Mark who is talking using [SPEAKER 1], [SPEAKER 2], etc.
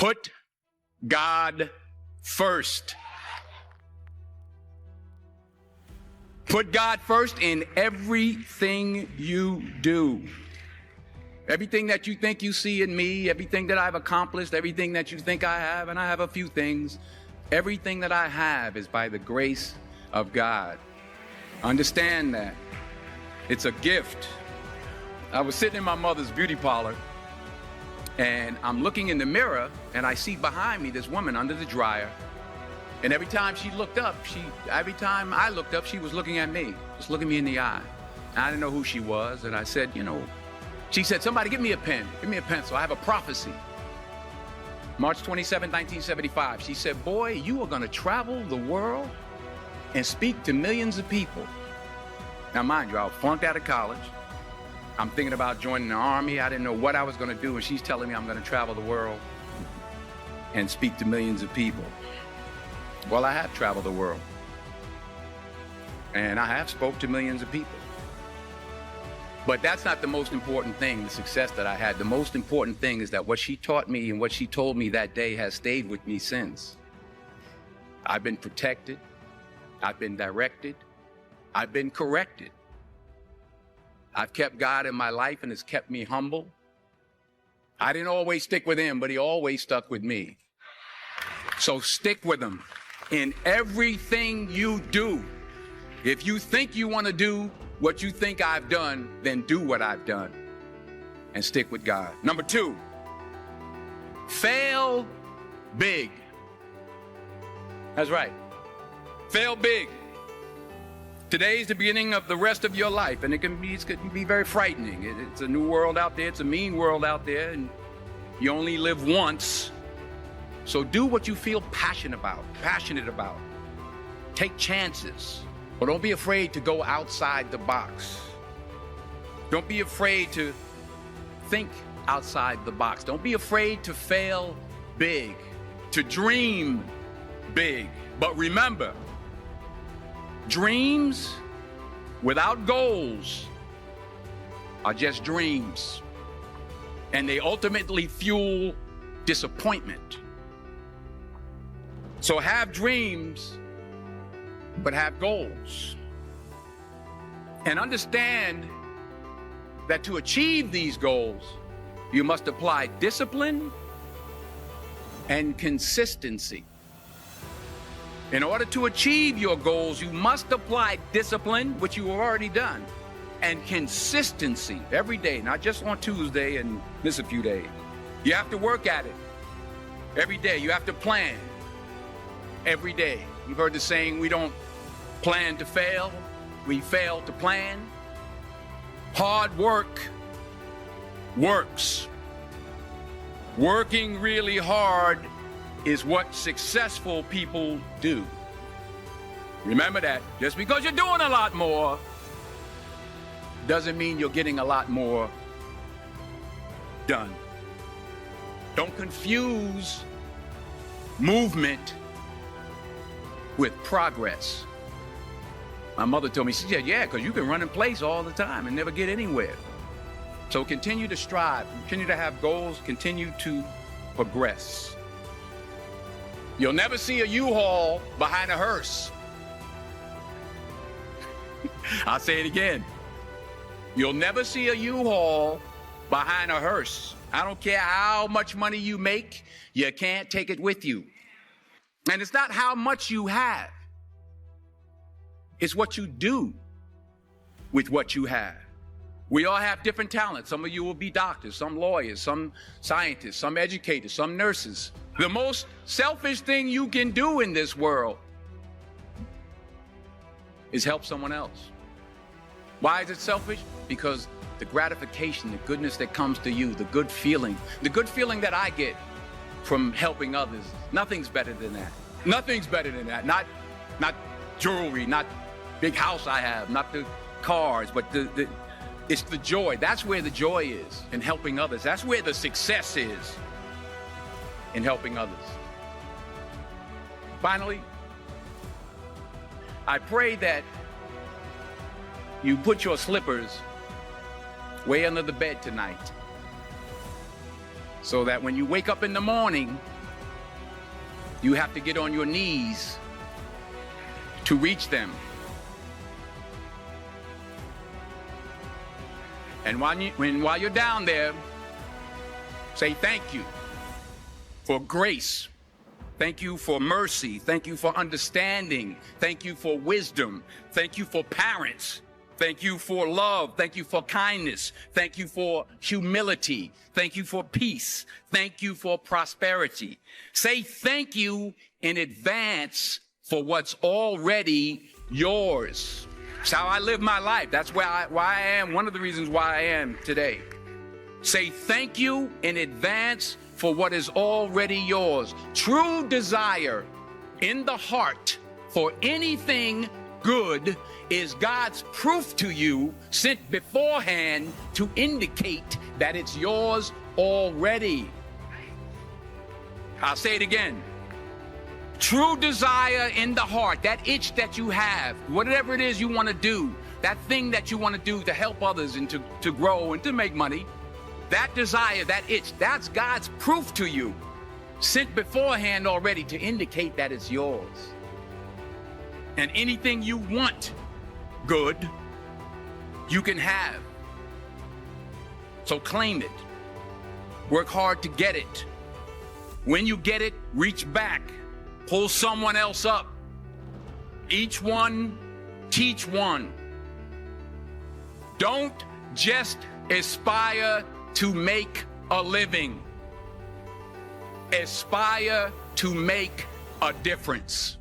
[SPEAKER 1] Put God first. Put God first in everything you do. Everything that you think you see in me, everything that I've accomplished, everything that you think I have, and I have a few things, everything that I have is by the grace of God. Understand that. It's a gift. I was sitting in my mother's beauty parlor, and I'm looking in the mirror, and I see behind me this woman under the dryer. And every time she looked up, every time I looked up, she was looking at me, just looking me in the eye. And I didn't know who she was, and I said, she said, somebody give me a pen, give me a pencil, I have a prophecy. March 27, 1975, she said, boy, you are gonna travel the world and speak to millions of people. Now mind you, I was flunked out of college. I'm thinking about joining the army. I didn't know what I was gonna do, and she's telling me I'm gonna travel the world and speak to millions of people. Well, I have traveled the world, and I have spoke to millions of people. But that's not the most important thing, the success that I had. The most important thing is that what she taught me and what she told me that day has stayed with me since. I've been protected, I've been directed, I've been corrected. I've kept God in my life, and it's kept me humble. I didn't always stick with him, but he always stuck with me. So stick with him in everything you do. If you think you want to do what you think I've done, then do what I've done and stick with God. Number 2, fail big. That's right. Fail big. Today's the beginning of the rest of your life, and it can be very frightening. It's a new world out there. It's a mean world out there, and you only live once. So do what you feel passionate about. Take chances, but don't be afraid to go outside the box. Don't be afraid to think outside the box. Don't be afraid to fail big, to dream big. But remember, dreams without goals are just dreams, and they ultimately fuel disappointment. So have dreams, but have goals. And understand that to achieve these goals, you must apply discipline and consistency. In order to achieve your goals, you must apply discipline, which you have already done, and consistency every day, not just on Tuesday and miss a few days. You have to work at it every day. You have to plan every day. You've heard the saying, we don't plan to fail, we fail to plan. Hard work works. Working really hard is what successful people do. Remember that. Just because you're doing a lot more doesn't mean you're getting a lot more done. Don't confuse movement with progress. My mother told me, she said, yeah, because you can run in place all the time and never get anywhere. So continue to strive, continue to have goals, continue to progress. You'll never see a U-Haul behind a hearse. I'll say it again. You'll never see a U-Haul behind a hearse. I don't care how much money you make, you can't take it with you. And it's not how much you have. It's what you do with what you have. We all have different talents. Some of you will be doctors, some lawyers, some scientists, some educators, some nurses. The most selfish thing you can do in this world is help someone else. Why is it selfish? Because the gratification, the goodness that comes to you, the good feeling that I get from helping others, nothing's better than that. Nothing's better than that. Not jewelry, not big house I have, not the cars, but it's the joy. That's where the joy is, in helping others. That's where the success is, in helping others. Finally, I pray that you put your slippers way under the bed tonight, so that when you wake up in the morning, You have to get on your knees to reach them. And while you're down there, say thank you for grace. Thank you for mercy. Thank you for understanding. Thank you for wisdom. Thank you for parents. Thank you for love. Thank you for kindness. Thank you for humility. Thank you for peace. Thank you for prosperity. Say thank you in advance for what's already yours. It's how I live my life. That's why I am, one of the reasons why I am today. Say thank you in advance for what is already yours. True desire in the heart for anything good is God's proof to you, sent beforehand to indicate that it's yours already. I'll say it again. True desire in the heart, that itch that you have, whatever it is you want to do, that thing that you want to do to help others and to grow and to make money, that desire, that itch, that's God's proof to you, sent beforehand already to indicate that it's yours. And anything you want good, you can have. So claim it. Work hard to get it. When you get it, reach back. Pull someone else up. Each one, teach one. Don't just aspire to make a living. Aspire to make a difference.